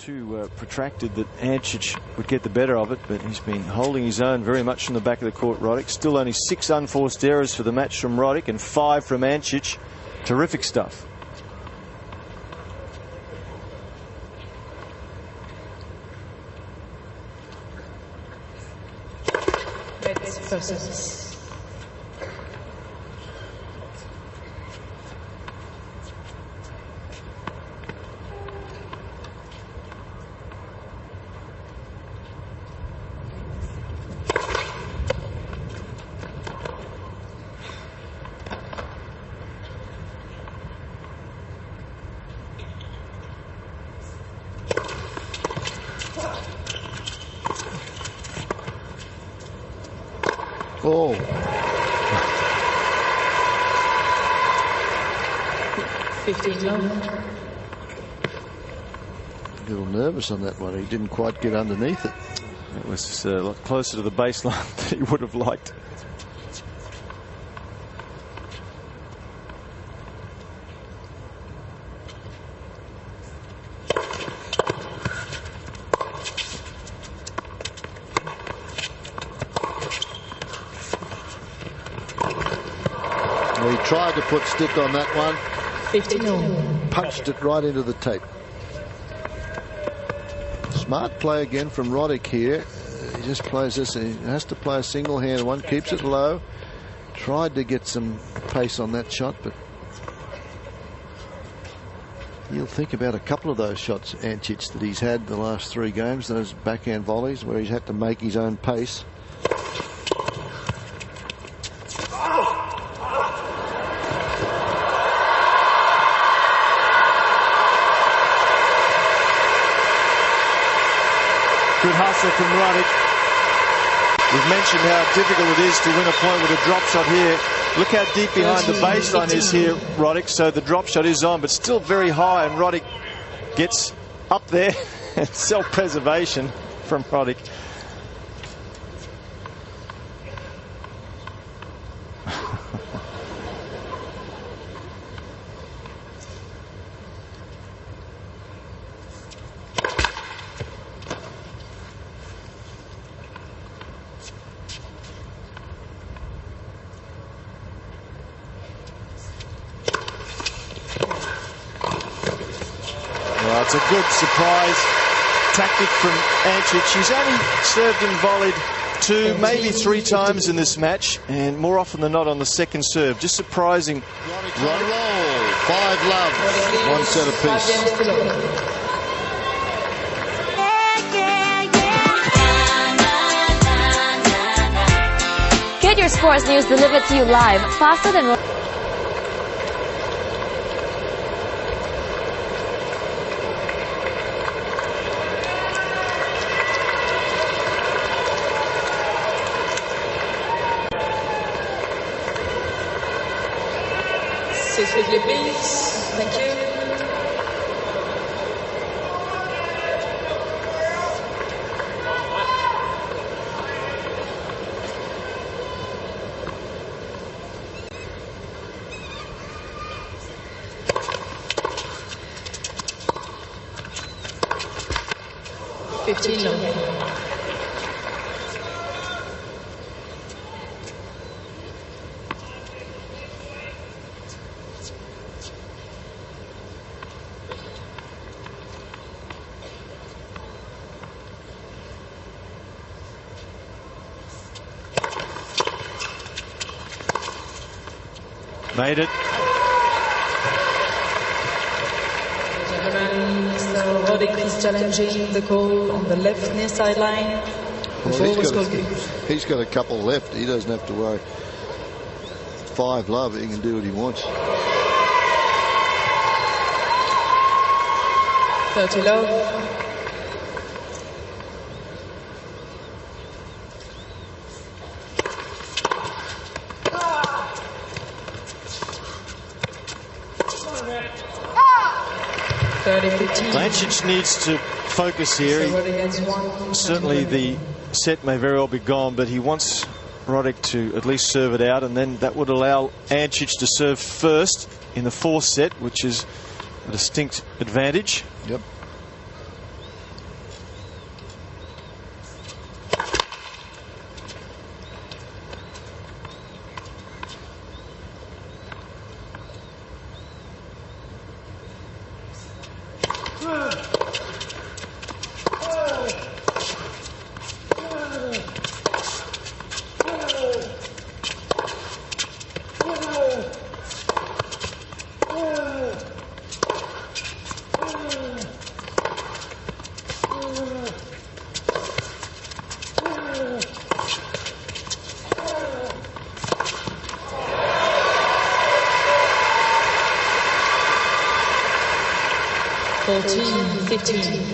too protracted that Ancic would get the better of it, but he's been holding his own very much from the back of the court, Roddick. Still only 6 unforced errors for the match from Roddick and 5 from Ancic. Terrific stuff. Oh. 15 love. A little nervous on that one. He didn't quite get underneath it. It was a lot closer to the baseline than he would have liked. He tried to put stick on that one. 15. Punched it right into the tape. Smart play again from Roddick here. He just plays this. He has to play a single hand one. Keeps it low. Tried to get some pace on that shot, but he'll think about a couple of those shots, Ancic, that he's had the last 3 games. Those backhand volleys where he's had to make his own pace. Good hustle from Roddick. We've mentioned how difficult it is to win a point with a drop shot here. Look how deep behind the baseline is here, Roddick. So the drop shot is on, but still very high, and Roddick gets up there. Self-preservation from Roddick. Well, it's a good surprise tactic from Ancic. He's only served and volleyed 2, maybe 3 times in this match, and more often than not on the second serve. Just surprising. Roddick on roll. 5 love. 1 set apiece. Get your sports news delivered to you live, faster than... Please. Thank you. Made it. Gentlemen, Mr. Roddick is challenging the call on the left near sideline. Well, he's got a couple left. He doesn't have to worry. 5 love. He can do what he wants. 30 love. Ancic needs to focus here. Certainly the set may very well be gone, but he wants Roddick to at least serve it out, and then that would allow Ancic to serve first in the 4th set, which is a distinct advantage. Yep. 15.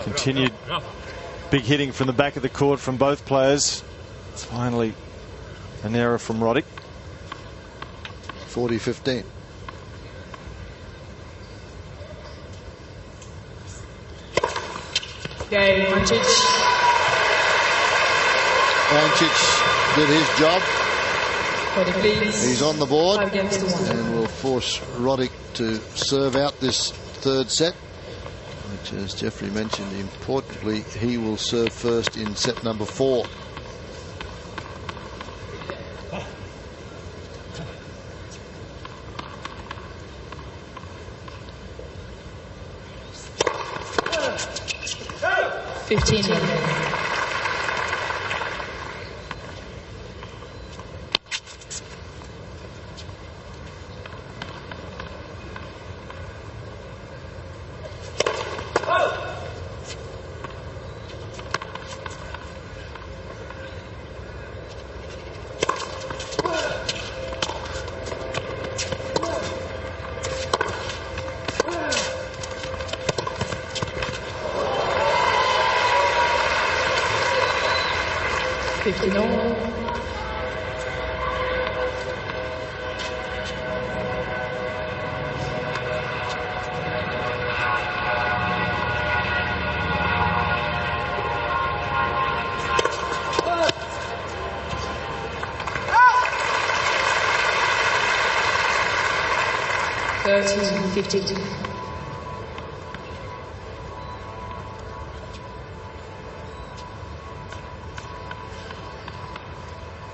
Continued big hitting from the back of the court from both players. Finally, an error from Roddick. 40-15. Game, Ancic. Ancic did his job. Roddick, please. He's on the board 5 games to 1. and will force Roddick to serve out this third set, which, as Jeffrey mentioned, importantly, he will serve first in set number 4.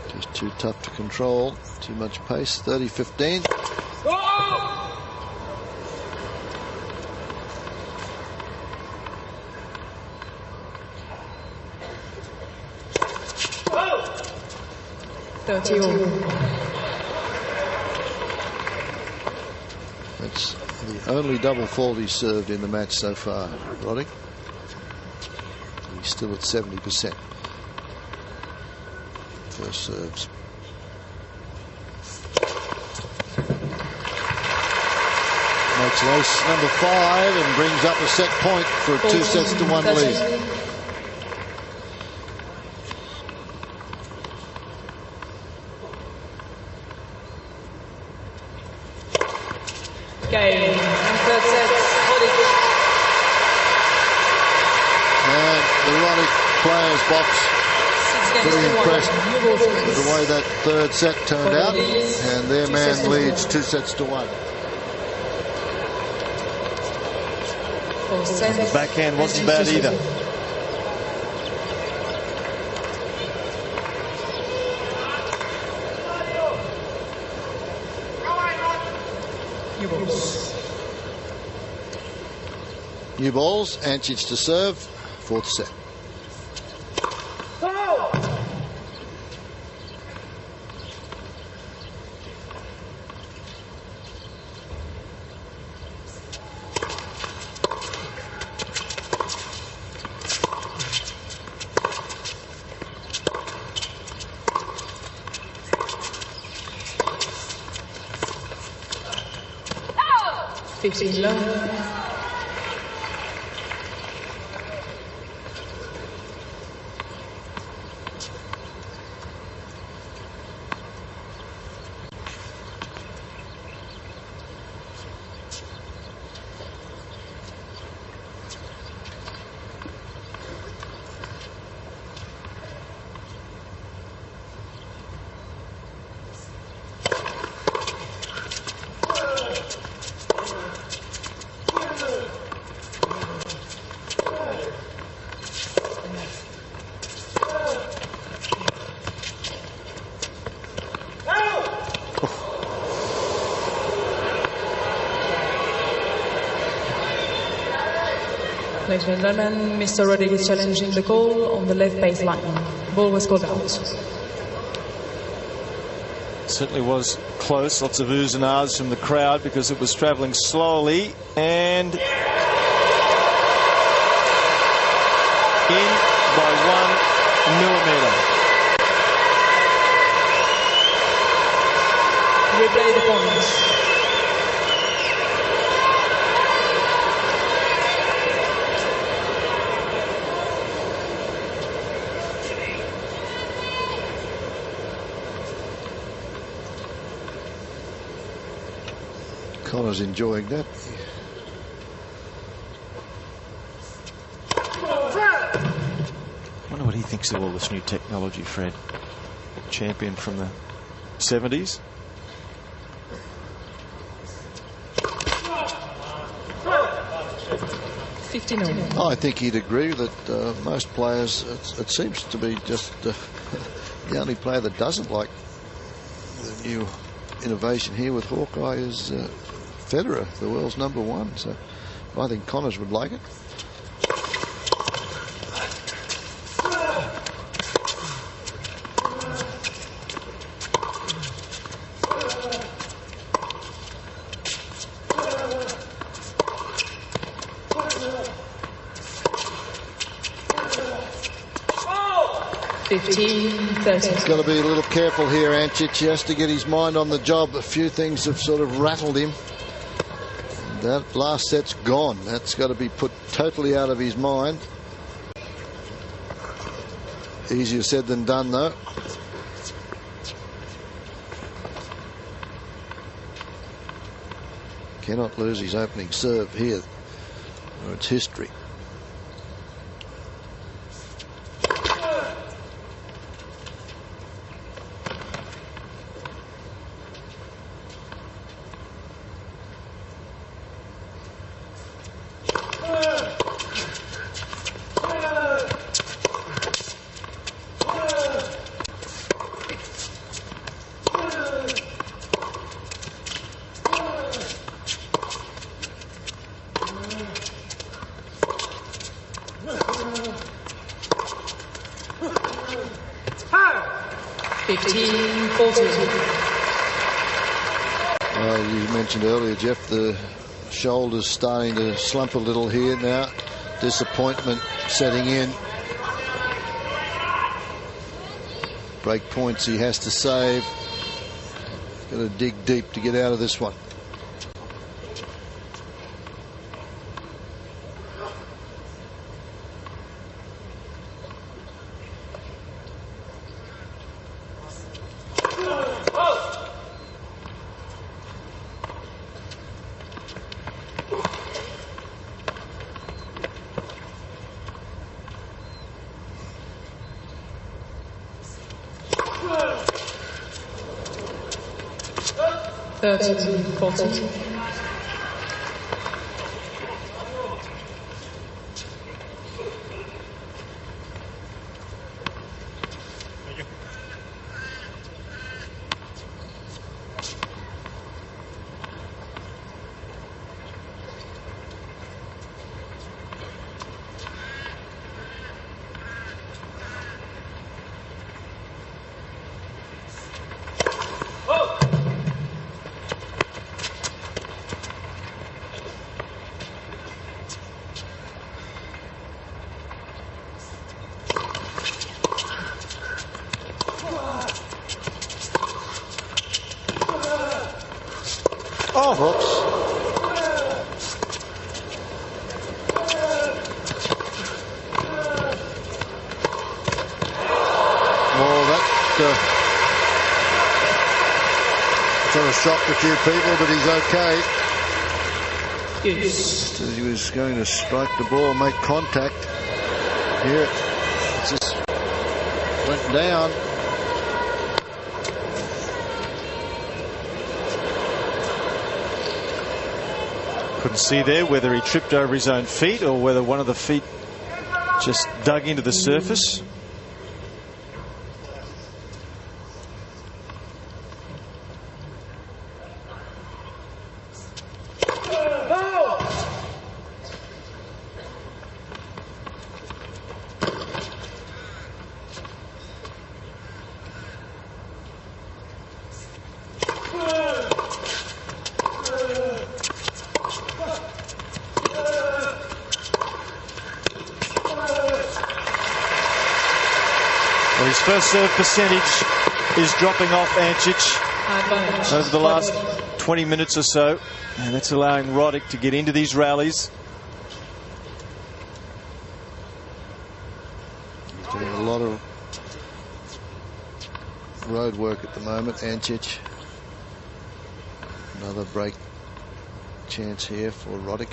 Just too tough to control, too much pace. 30-15. That's the only double fault he's served in the match so far, Roddick. He's still at 70%. First serves. Makes race number 5 and brings up a set point for a 2-1 lead. Game. Third set. Roddick. And the Roddick players box pretty impressed with the way that third set turned out, and their man leads 2-1. The backhand wasn't bad either. New balls, Ancic to serve, fourth set. Low. Ladies and gentlemen, Mr. Roddick is challenging the call on the left baseline. Ball was called out. Certainly was close. Lots of oohs and ahs from the crowd because it was travelling slowly and in by 1 millimetre. Replay the points. Connor's enjoying that. I wonder what he thinks of all this new technology, Fred. Champion from the 70s. I think he'd agree that most players, it seems to be just the only player that doesn't like the new innovation here with Hawkeye is Federer, the world's #1. So I think Connors would like it. He's got to be a little careful here, Ancic. He has to get his mind on the job. A few things have sort of rattled him. That last set's gone. That's got to be put totally out of his mind. Easier said than done, though. Cannot lose his opening serve here, or it's history. You mentioned earlier, Jeff, the shoulder's starting to slump a little here now. Disappointment setting in. Break points he has to save. Got to dig deep to get out of this one. Oh, hooks. Well, that sort of shocked a few people, but he's okay. Yes. He was going to strike the ball, make contact. Here it just went down. Couldn't see there whether he tripped over his own feet or whether one of the feet just dug into the surface. His first serve percentage is dropping off Ancic over the last 20 minutes or so, and that's allowing Roddick to get into these rallies. He's doing a lot of road work at the moment, Ancic. Another break chance here for Roddick.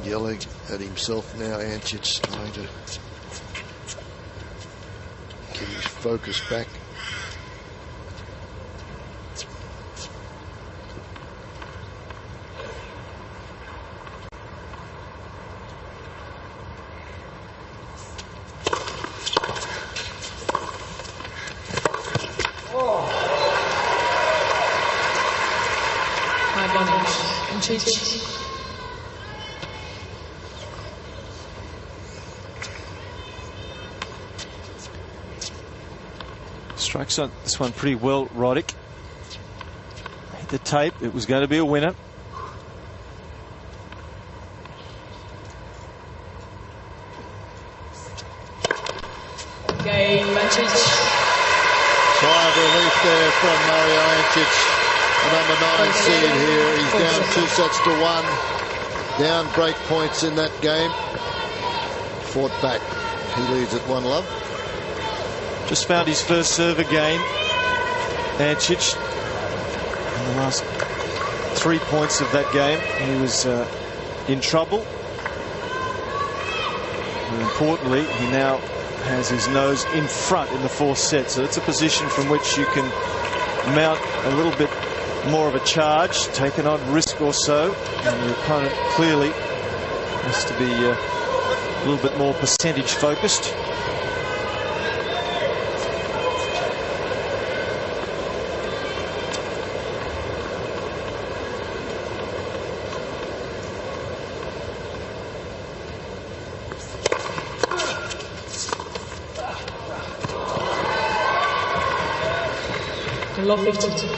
Yelling at himself now, Ancic, trying to get his focus back. Ancic. Strikes on this one pretty well, Roddick. Hit the tape. It was going to be a winner. Game, Ancic. Sigh of relief there from Mario Ancic, the number 9 seed here. He's down 2 sets to 1. Down break points in that game. Fought back. He leads at 1-love. Just found his first serve again. Ancic, in the last 3 points of that game, he was in trouble. And importantly, he now has his nose in front in the 4th set. So it's a position from which you can mount a little bit more of a charge, take an odd risk or so, and your opponent clearly has to be a little bit more percentage focused. Love 52.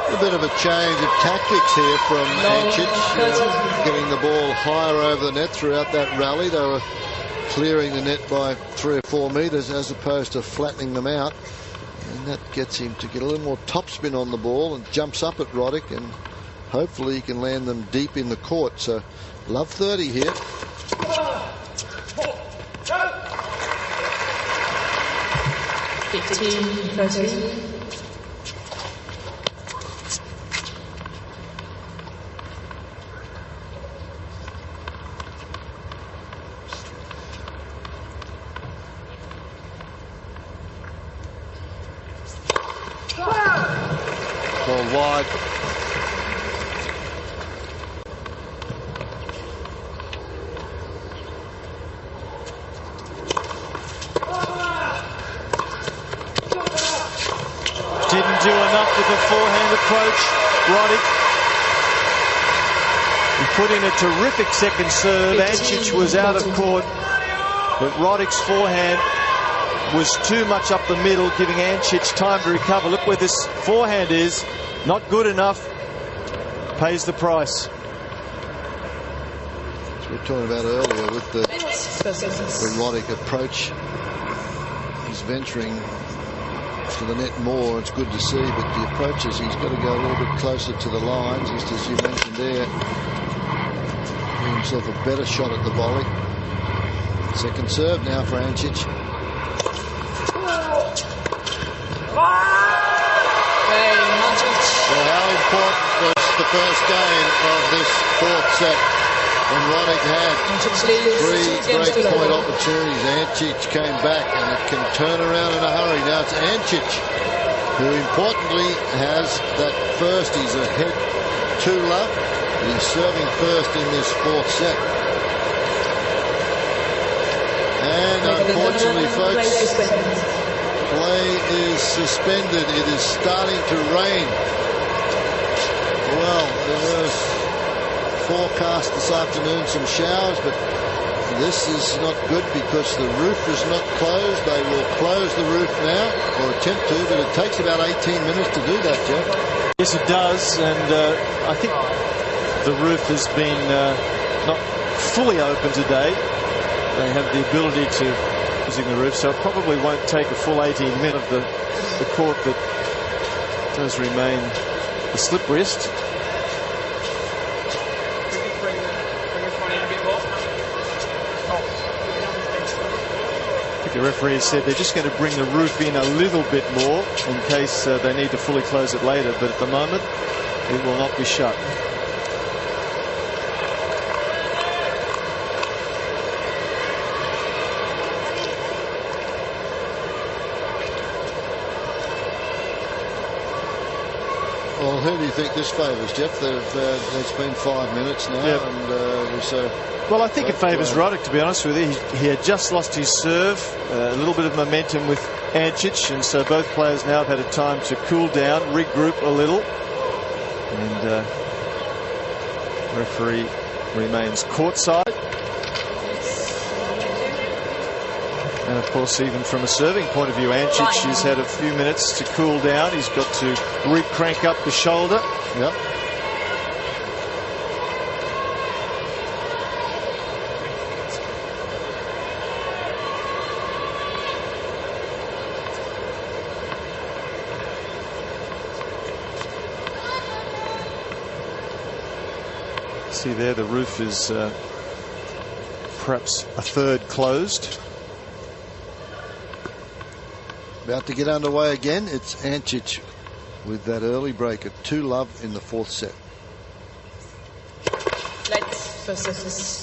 A bit of a change of tactics here from Ancic, getting the ball higher over the net throughout that rally. They were clearing the net by 3 or 4 metres as opposed to flattening them out, and that gets him to get a little more topspin on the ball and jumps up at Roddick, and hopefully he can land them deep in the court. So love 30 here. Ball wide. Didn't do enough with the forehand approach, Roddick. He put in a terrific second serve. Ancic was out of court, but Roddick's forehand was too much up the middle, giving Ancic time to recover. Look where this forehand is. Not good enough. Pays the price. As we were talking about earlier with the Roddick approach. He's venturing to the net more. It's good to see, but the approaches, he's got to go a little bit closer to the line, just as you mentioned there. Give himself a better shot at the volley. Second serve now for Ancic. Well, how important was the first game of this 4th set when Roddick had 3 break-point opportunities? Ancic came back, and it can turn around in a hurry. Now it's Ancic who importantly has that first. He's ahead 2-love. He's serving first in this 4th set. And unfortunately, folks, play is suspended. It is starting to rain. Well, there was forecast this afternoon some showers, but this is not good because the roof is not closed. They will close the roof now, or attempt to, but it takes about 18 minutes to do that, Jeff. Yes, it does, and I think the roof has been not fully open today. They have the ability to using the roof, so it probably won't take a full 18 minutes of the court that does remain the slippriest. The referee said they're just going to bring the roof in a little bit more in case they need to fully close it later, but at the moment it will not be shut. Well, who do you think this favours, Jeff? It's been 5 minutes now, yep. And so. Well, I think it favours Roddick, to be honest with you. He had just lost his serve, a little bit of momentum with Ancic, and so both players now have had a time to cool down, regroup a little, and referee remains courtside. And of course, even from a serving point of view, Ancic has had a few minutes to cool down. He's got to re-crank up the shoulder. Yep. See there, the roof is perhaps a third closed. About to get underway again. It's Ancic with that early break at 2-love in the fourth set. Let's versus.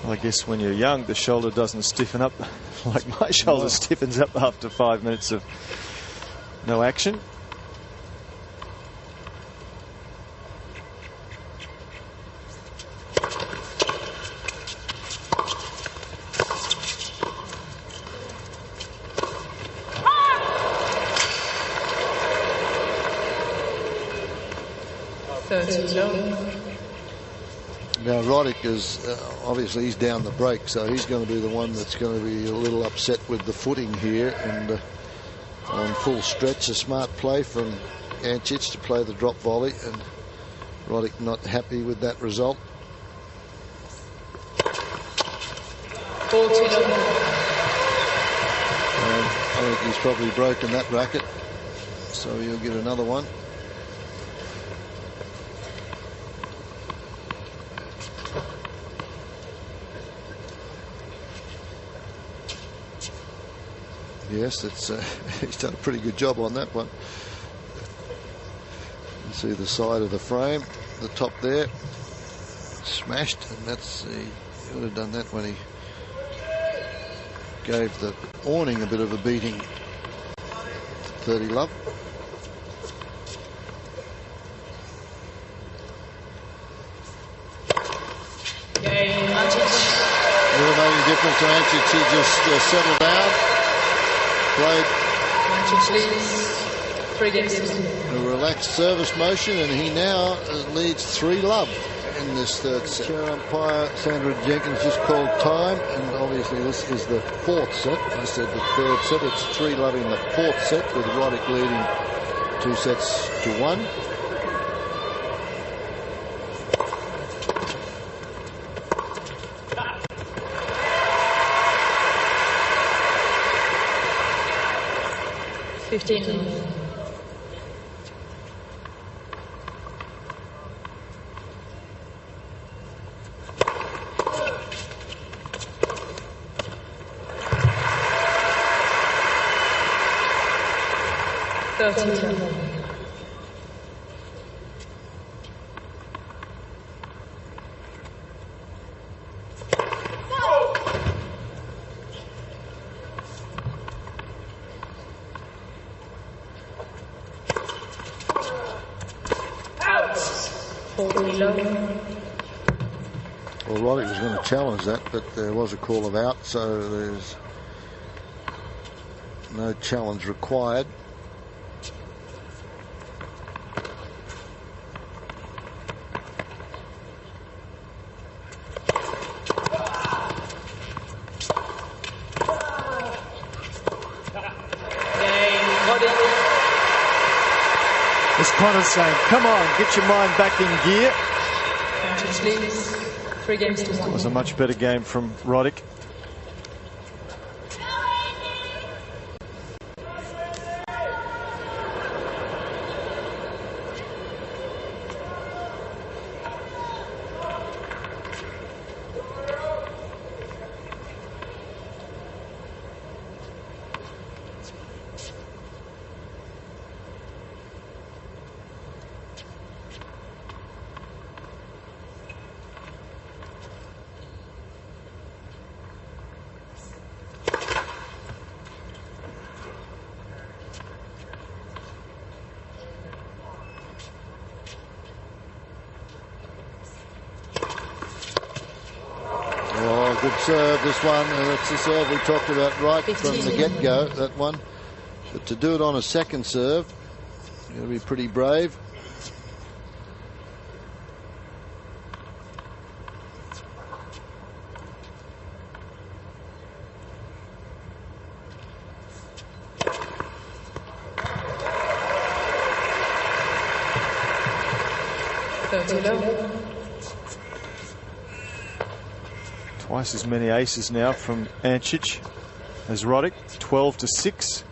Well, I guess when you're young, the shoulder doesn't stiffen up like my shoulder stiffens up after 5 minutes of no action. Now Roddick is obviously he's down the break, so he's going to be the one that's going to be a little upset with the footing here. And on full stretch, a smart play from Ancic to play the drop volley, and Roddick not happy with that result. I think he's probably broken that racket, so he'll get another one. Yes, it's he's done a pretty good job on that one. You see the side of the frame, the top there, smashed, and that's he would have done that when he gave the awning a bit of a beating. 30-love. The remaining difference to Ancic, he just settled down. Played a relaxed service motion, and he now leads 3-love in this third set. Chair umpire Sandra Jenkins just called time, and obviously this is the fourth set. I said the third set. It's 3-love in the fourth set, with Roddick leading 2-1. 40 low. Well, Roddick was going to challenge that, but there was a call of out, so there's no challenge required. As Connor's saying, come on, get your mind back in gear. Ancic leads 3 games to 1. It was a much better game from Roddick. Good serve, this one, and it's the serve we talked about right from the get-go, that one. But to do it on a second serve, you've got to be pretty brave. Twice as many aces now from Ancic as Roddick, 12-6.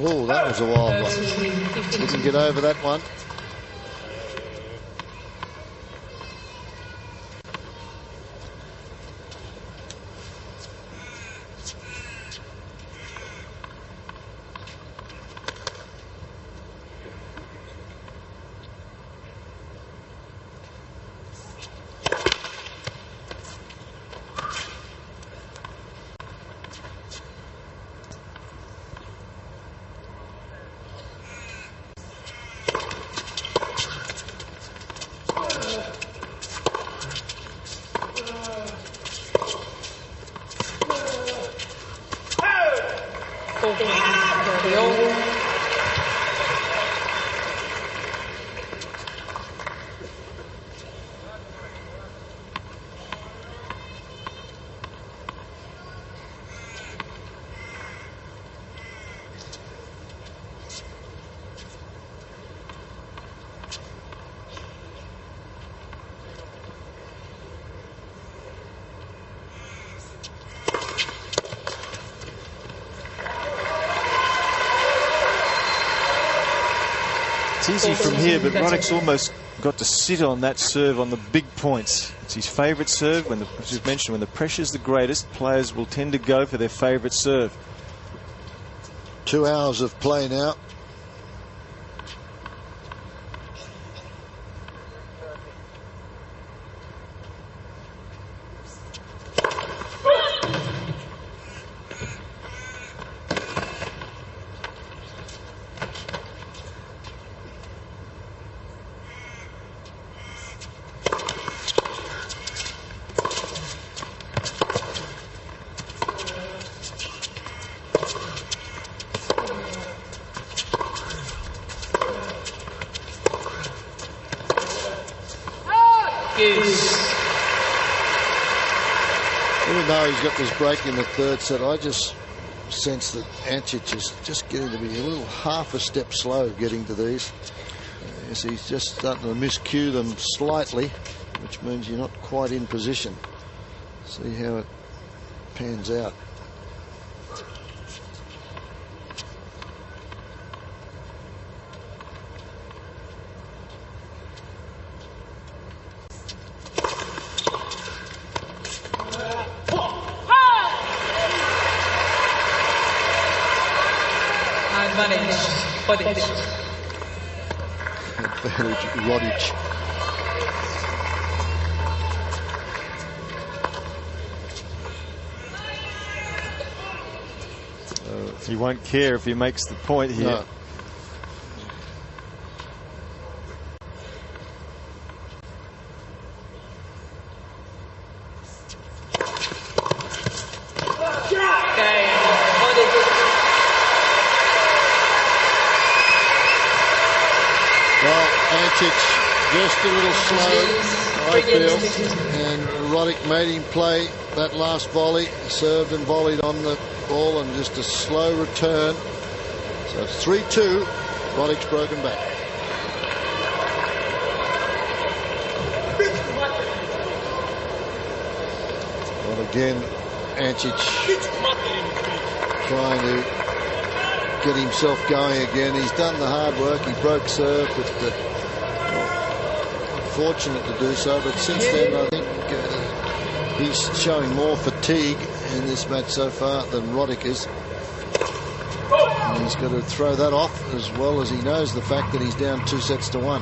Oh, that was a wild one. Didn't get over that one. It's easy from here, but Roddick's almost got to sit on that serve on the big points. It's his favourite serve. As you've mentioned, when the pressure's the greatest, players will tend to go for their favourite serve. 2 hours of play now. Even though he's got this break in the third set, I just sense that Ancic is just getting to be a little half a step slow getting to these. Yes, he's just starting to miscue them slightly, which means you're not quite in position. See how it pans out. advantage. Roddick. Advantage, Roddick. He won't care if he makes the point here. No. Well, Ancic just a little slow, I feel, and Roddick made him play that last volley, served and volleyed on the ball, and just a slow return. So it's 3-2. Roddick's broken back. Well, again, Ancic trying to get himself going again. He's done the hard work. He broke serve, but fortunate to do so. But since then, I think he's showing more fatigue in this match so far than Roddick is. And he's got to throw that off, as well as he knows the fact that he's down 2-1.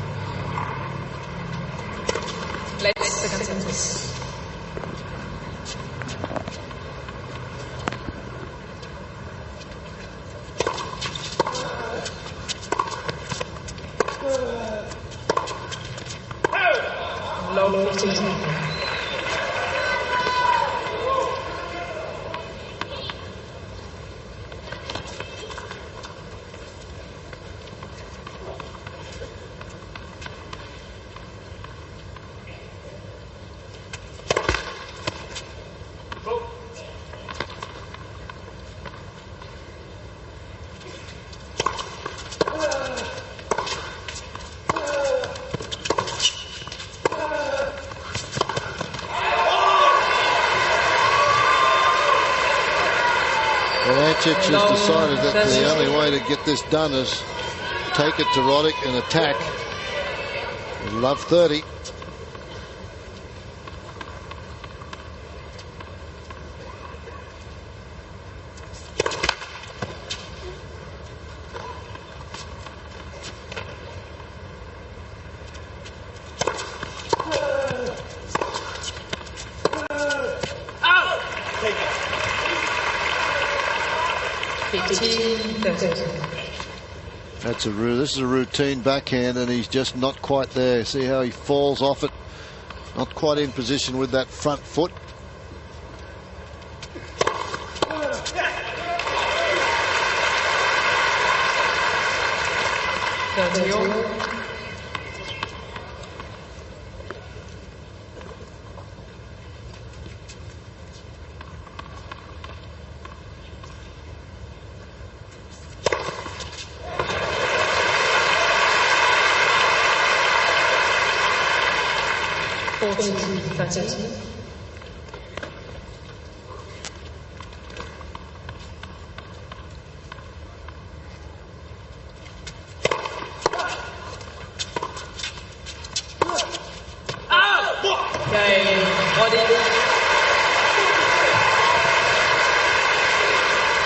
Let's second sentence. Low 15. Ancic has decided that the only way to get this done is take it to Roddick and attack. Love 30. This is a routine backhand, and he's just not quite there. See how he falls off it? Not quite in position with that front foot.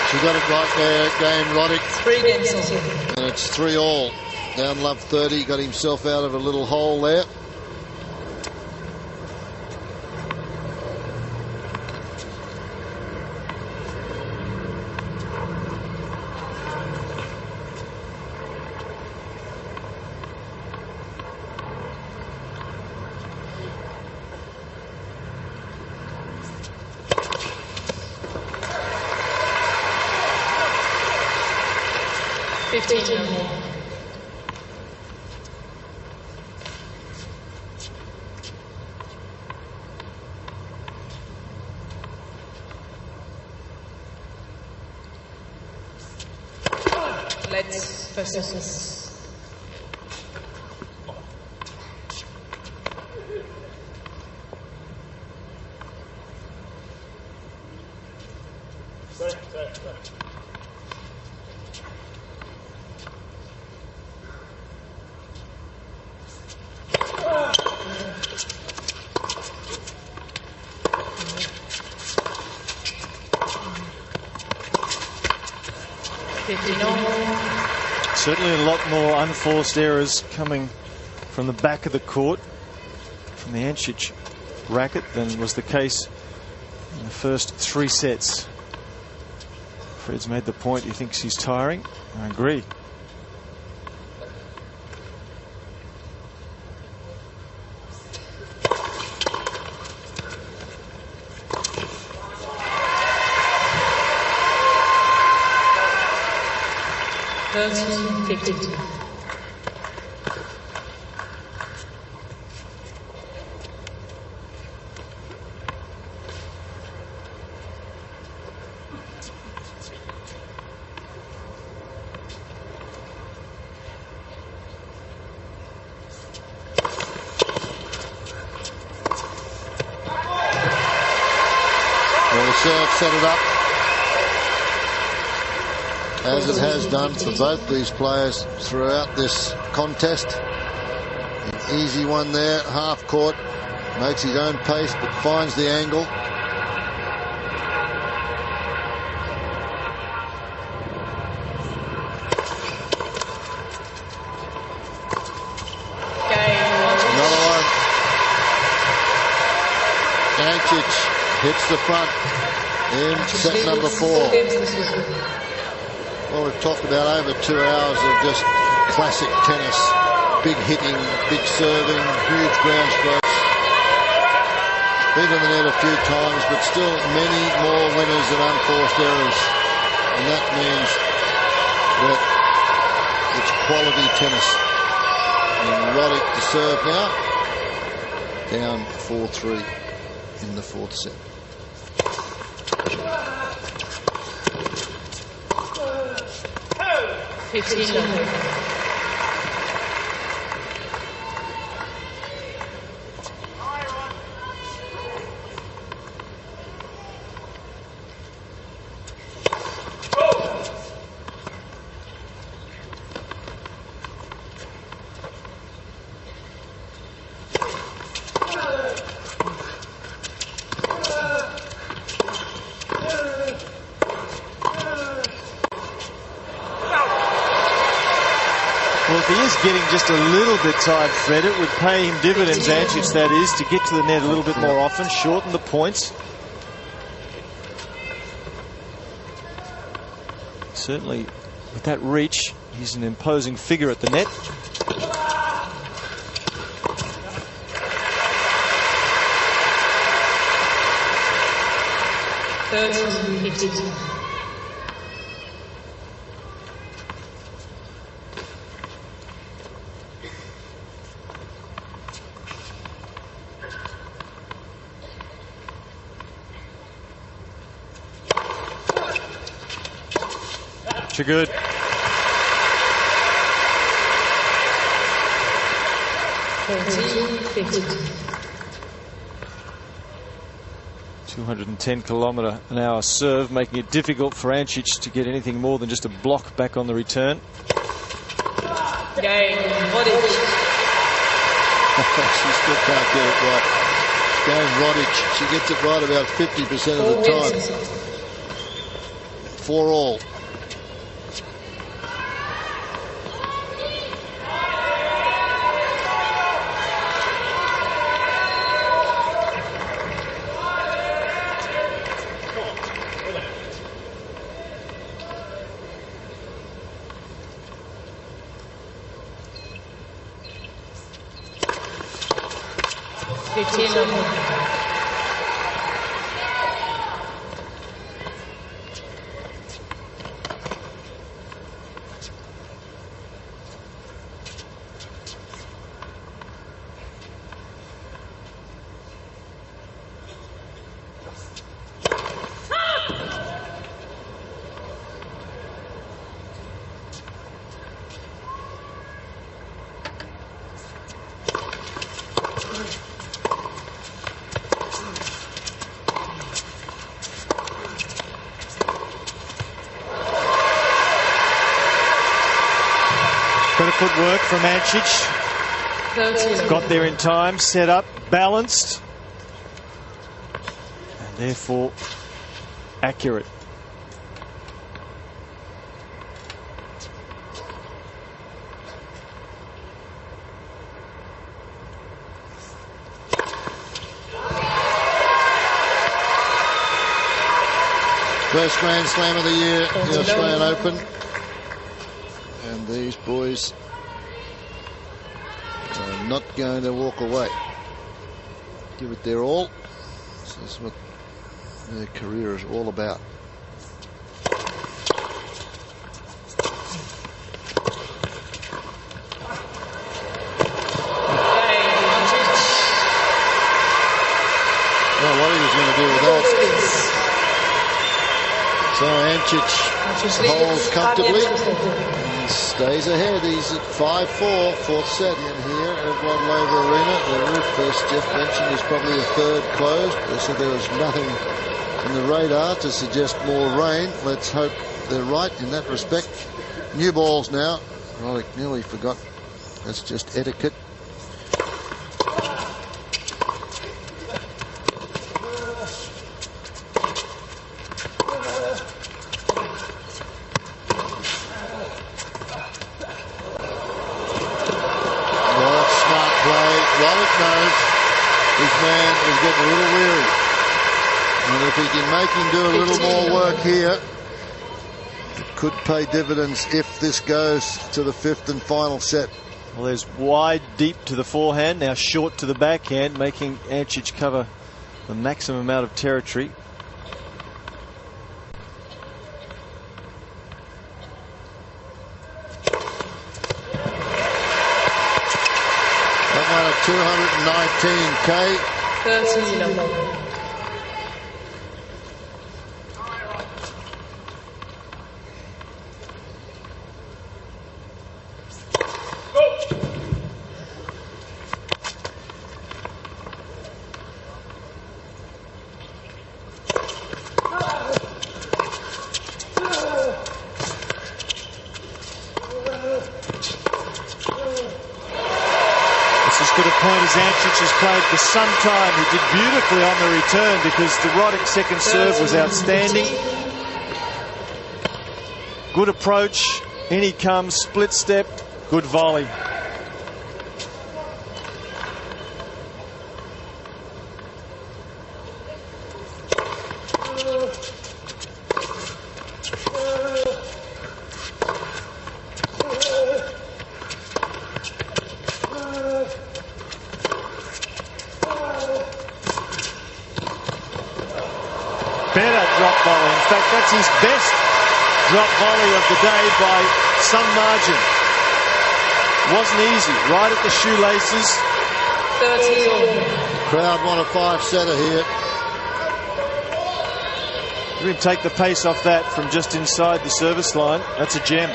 She got it right there, game Roddick. 3 games. And it's 3-all. Down love 30, got himself out of a little hole there. Let's versus. Certainly a lot more unforced errors coming from the back of the court from the Ancic racket than was the case in the first 3 sets. Fred's made the point he thinks he's tiring. I agree. Set it up, as it has done for both these players throughout this contest. An easy one there, half court, makes his own pace but finds the angle. Another one. Ancic hits the front in set number 4. Well, we've talked about over 2 hours of just classic tennis. Big hitting, big serving, huge ground strokes. Been on the net a few times, but still many more winners and unforced errors. And that means that it's quality tennis. And Roddick to serve now. Down 4-3 in the 4th set. Well, if he is getting just a little bit tired, Fred, it would pay him dividends, Ancic that is, to get to the net a little bit more often, shorten the points. Certainly, with that reach, he's an imposing figure at the net. Too good. .210km/h serve, making it difficult for Ancic to get anything more than just a block back on the return. Game, Roddick. She still can't get it right. Game Roddick. She gets it right about 50% of the time. 4-all. Footwork from Ancic. Got there in time, set up, balanced, and therefore accurate. First Grand Slam of the year, the Australian Open. And these boys are not going to walk away. Give it their all. This is what their career is all about. Well, what he was going to do with that. So Ancic holds comfortably and stays ahead. He's at 5-4, fourth set in here at Roddick Arena. The roof, as Jeff mentioned, is probably a third closed. They said there was nothing in the radar to suggest more rain. Let's hope they're right in that respect. New balls now. Roddick nearly forgot. That's just etiquette. Roddick knows his man is getting a little weary. And if he can make him do a little more work here, it could pay dividends if this goes to the fifth and final set. Well, there's wide, deep to the forehand, now short to the backhand, making Ancic cover the maximum amount of territory. That one at 219K. 13. As good a point as Ancic has played for some time. He did beautifully on the return because the Roddick second serve was outstanding. Good approach. In he comes, split step, good volley. Better drop volley. In fact, that's his best drop volley of the day by some margin. Wasn't easy. Right at the shoelaces. 13. Crowd want a five-setter here. You can take the pace off that from just inside the service line. That's a gem.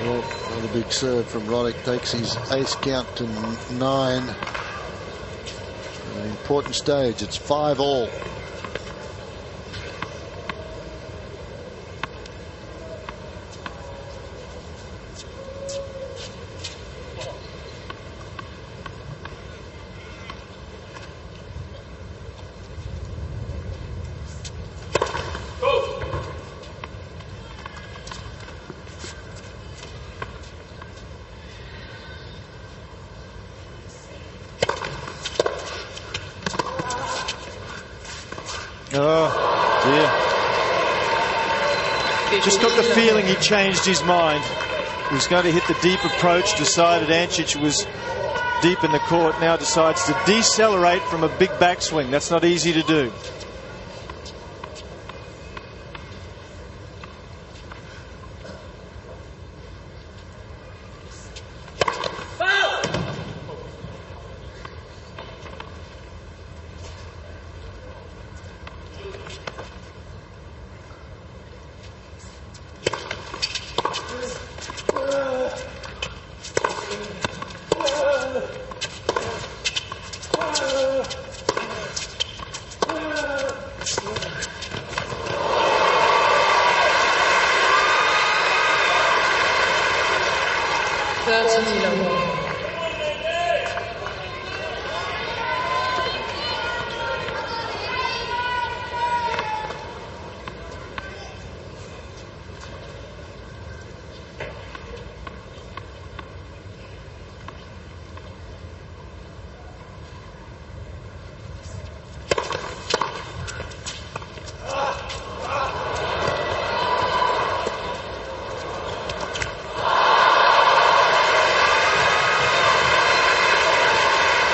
Well, another big serve from Roddick takes his ace count to 9. An important stage. It's 5-all. Oh, dear. Just got the feeling he changed his mind. He was going to hit the deep approach, decided Ancic was deep in the court, now decides to decelerate from a big backswing. That's not easy to do.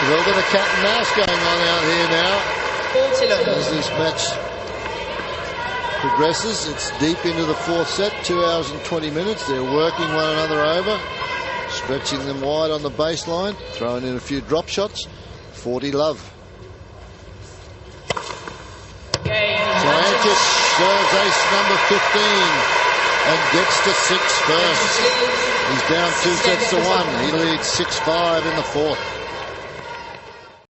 little bit of cat and mouse going on out here now. As this match progresses, it's deep into the fourth set, 2 hours and 20 minutes. They're working one another over, stretching them wide on the baseline, throwing in a few drop shots. 40 love. So Ancic serves ace number 15 and gets to 6 first. He's down 2 sets to 1. He leads 6-5 in the fourth.